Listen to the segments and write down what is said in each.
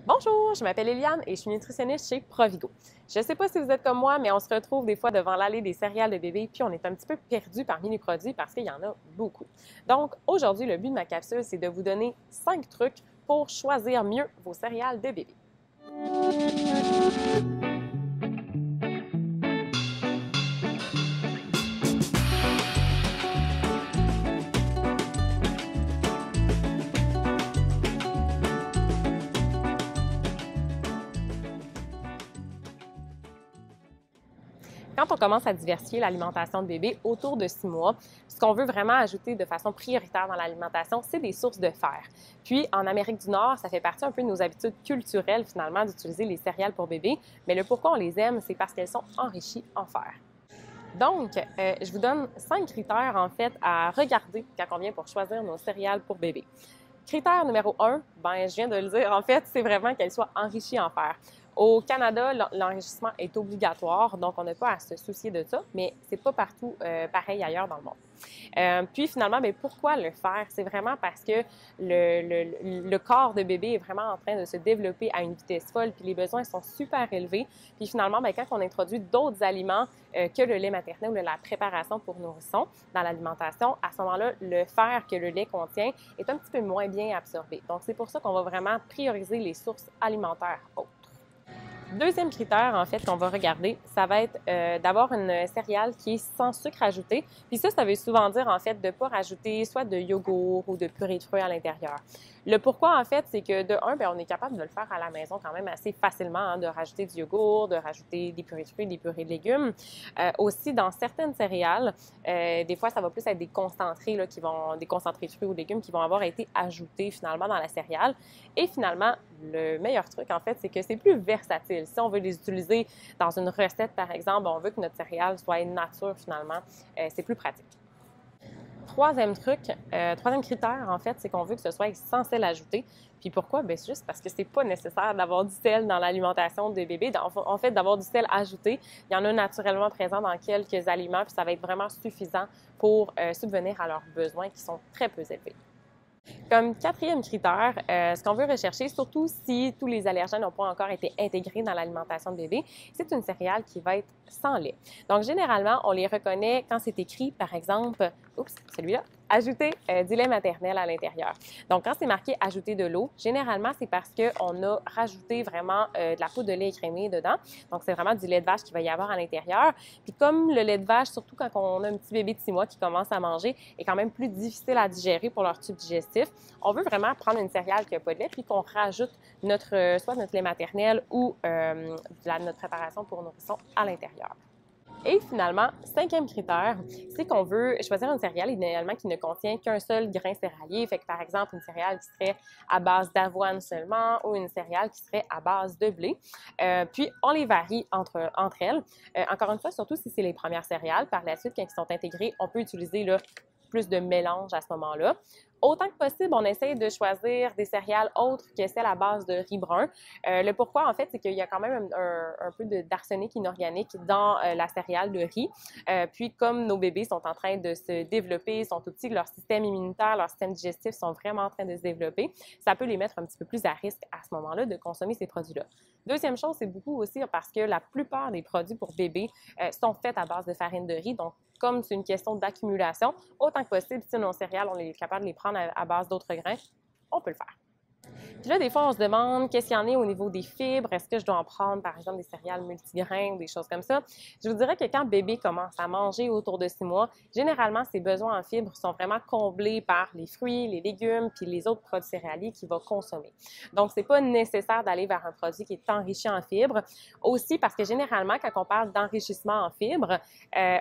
Bonjour, je m'appelle Eliane et je suis nutritionniste chez Provigo. Je ne sais pas si vous êtes comme moi, mais on se retrouve des fois devant l'allée des céréales de bébé, puis on est un petit peu perdu parmi les produits parce qu'il y en a beaucoup. Donc aujourd'hui, le but de ma capsule, c'est de vous donner 5 trucs pour choisir mieux vos céréales de bébé. Quand on commence à diversifier l'alimentation de bébé autour de 6 mois, ce qu'on veut vraiment ajouter de façon prioritaire dans l'alimentation, c'est des sources de fer. Puis, en Amérique du Nord, ça fait partie un peu de nos habitudes culturelles, finalement, d'utiliser les céréales pour bébé. Mais le pourquoi on les aime, c'est parce qu'elles sont enrichies en fer. Donc, je vous donne 5 critères, en fait, à regarder quand on vient pour choisir nos céréales pour bébé. Critère numéro 1, je viens de le dire, en fait, c'est vraiment qu'elles soient enrichies en fer. Au Canada, l'enrichissement est obligatoire, donc on n'a pas à se soucier de ça, mais c'est pas partout pareil ailleurs dans le monde. Puis finalement, pourquoi le faire? C'est vraiment parce que le corps de bébé est vraiment en train de se développer à une vitesse folle, puis les besoins sont super élevés. Puis finalement, quand on introduit d'autres aliments que le lait maternel ou la préparation pour nourrissons dans l'alimentation, à ce moment-là, le fer que le lait contient est un petit peu moins bien absorbé. Donc c'est pour ça qu'on va vraiment prioriser les sources alimentaires autres. Deuxième critère, en fait, qu'on va regarder, ça va être d'avoir une céréale qui est sans sucre ajouté. Puis ça veut souvent dire, en fait, de ne pas rajouter soit de yogourt ou de purée de fruits à l'intérieur. Le pourquoi, en fait, c'est que de un, on est capable de le faire à la maison quand même assez facilement, de rajouter du yogourt, de rajouter des purées de fruits, des purées de légumes. Aussi, dans certaines céréales, des fois, ça va plus être des concentrés, des concentrés de fruits ou de légumes qui vont avoir été ajoutés finalement dans la céréale. Et finalement, le meilleur truc, en fait, c'est que c'est plus versatile. Si on veut les utiliser dans une recette, par exemple, on veut que notre céréale soit nature, finalement, c'est plus pratique. Troisième critère, en fait, c'est qu'on veut que ce soit sans sel ajouté. Puis pourquoi? C'est juste parce que c'est pas nécessaire d'avoir du sel dans l'alimentation de bébés. En fait, d'avoir du sel ajouté, il y en a naturellement présent dans quelques aliments, puis ça va être vraiment suffisant pour subvenir à leurs besoins qui sont très peu élevés. Comme quatrième critère, ce qu'on veut rechercher, surtout si tous les allergènes n'ont pas encore été intégrés dans l'alimentation de bébé, c'est une céréale qui va être sans lait. Donc, généralement, on les reconnaît quand c'est écrit, par exemple, celui-là, ajouter du lait maternel à l'intérieur. Donc, quand c'est marqué ajouter de l'eau, généralement, c'est parce qu'on a rajouté vraiment de la poudre de lait écrémé dedans. Donc, c'est vraiment du lait de vache qu'il va y avoir à l'intérieur. Puis, comme le lait de vache, surtout quand on a un petit bébé de 6 mois qui commence à manger, est quand même plus difficile à digérer pour leur tube digestif, on veut vraiment prendre une céréale qui n'a pas de lait puis qu'on rajoute soit notre lait maternel ou notre préparation pour nourrissons à l'intérieur. Et finalement, cinquième critère, c'est qu'on veut choisir une céréale idéalement qui ne contient qu'un seul grain céréalier. Fait que par exemple, une céréale qui serait à base d'avoine seulement ou une céréale qui serait à base de blé. Puis, on les varie entre elles. Encore une fois, surtout si c'est les premières céréales. Par la suite, quand ils sont intégrés, on peut utiliser plus de mélange à ce moment-là. Autant que possible, on essaye de choisir des céréales autres que celles à base de riz brun. Le pourquoi, en fait, c'est qu'il y a quand même un peu d'arsenic inorganique dans la céréale de riz. Puis, comme nos bébés sont en train de se développer, sont tout petits, leur système immunitaire, leur système digestif sont vraiment en train de se développer, ça peut les mettre un petit peu plus à risque à ce moment-là de consommer ces produits-là. Deuxième chose, c'est beaucoup aussi parce que la plupart des produits pour bébés sont faits à base de farine de riz. Donc, comme c'est une question d'accumulation, autant que possible, si nos céréales, on est capable de les prendre à base d'autres grains, on peut le faire. Puis là, des fois, on se demande qu'est-ce qu'il y en a au niveau des fibres. Est-ce que je dois en prendre, par exemple, des céréales multigrains ou des choses comme ça? Je vous dirais que quand bébé commence à manger autour de 6 mois, généralement, ses besoins en fibres sont vraiment comblés par les fruits, les légumes, puis les autres produits céréaliers qu'il va consommer. Donc, c'est pas nécessaire d'aller vers un produit qui est enrichi en fibres. Aussi parce que généralement, quand on parle d'enrichissement en fibres,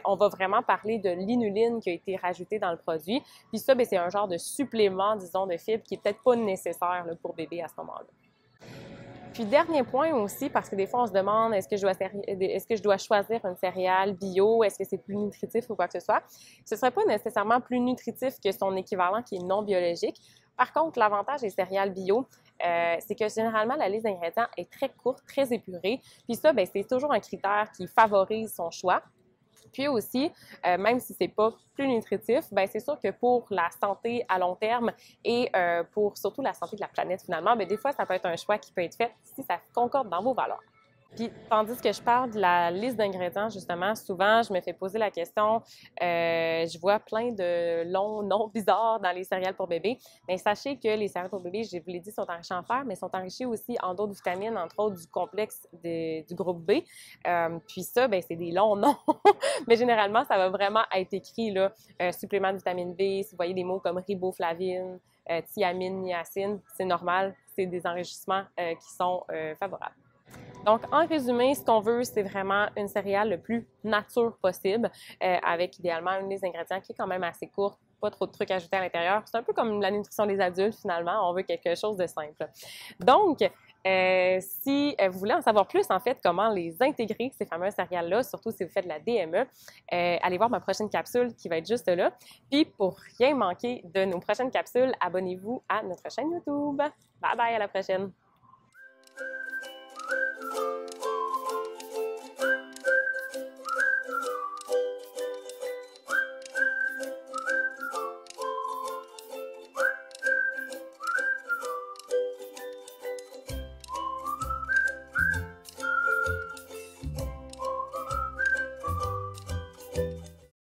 on va vraiment parler de l'inuline qui a été rajoutée dans le produit. Puis ça, c'est un genre de supplément, disons, de fibres qui est peut-être pas nécessaire là, pour bébé à ce moment-là. Puis dernier point aussi, parce que des fois on se demande est-ce que je dois choisir une céréale bio, est-ce que c'est plus nutritif ou quoi que ce soit. Ce ne serait pas nécessairement plus nutritif que son équivalent qui est non biologique. Par contre, l'avantage des céréales bio, c'est que généralement la liste d'ingrédients est très courte, très épurée. Puis ça, c'est toujours un critère qui favorise son choix. Puis aussi, même si c'est pas plus nutritif, ben c'est sûr que pour la santé à long terme et pour surtout la santé de la planète finalement, ben des fois, ça peut être un choix qui peut être fait si ça concorde dans vos valeurs. Puis, tandis que je parle de la liste d'ingrédients, justement, souvent, je me fais poser la question, je vois plein de longs noms bizarres dans les céréales pour bébés, mais sachez que les céréales pour bébés, je vous l'ai dit, sont enrichis en fer, mais sont enrichis aussi en d'autres vitamines, entre autres du complexe du groupe B. Puis ça, ben c'est des longs noms, mais généralement, ça va vraiment être écrit, là, supplément de vitamine B, si vous voyez des mots comme riboflavine, thiamine, niacine, c'est normal, c'est des enrichissements qui sont favorables. Donc, en résumé, ce qu'on veut, c'est vraiment une céréale le plus nature possible, avec idéalement un des ingrédients qui est quand même assez court, pas trop de trucs ajoutés à l'intérieur. C'est un peu comme la nutrition des adultes, finalement. On veut quelque chose de simple. Donc, si vous voulez en savoir plus, en fait, comment les intégrer, ces fameuses céréales-là, surtout si vous faites de la DME, allez voir ma prochaine capsule qui va être juste là. Puis, pour rien manquer de nos prochaines capsules, abonnez-vous à notre chaîne YouTube. Bye bye, à la prochaine!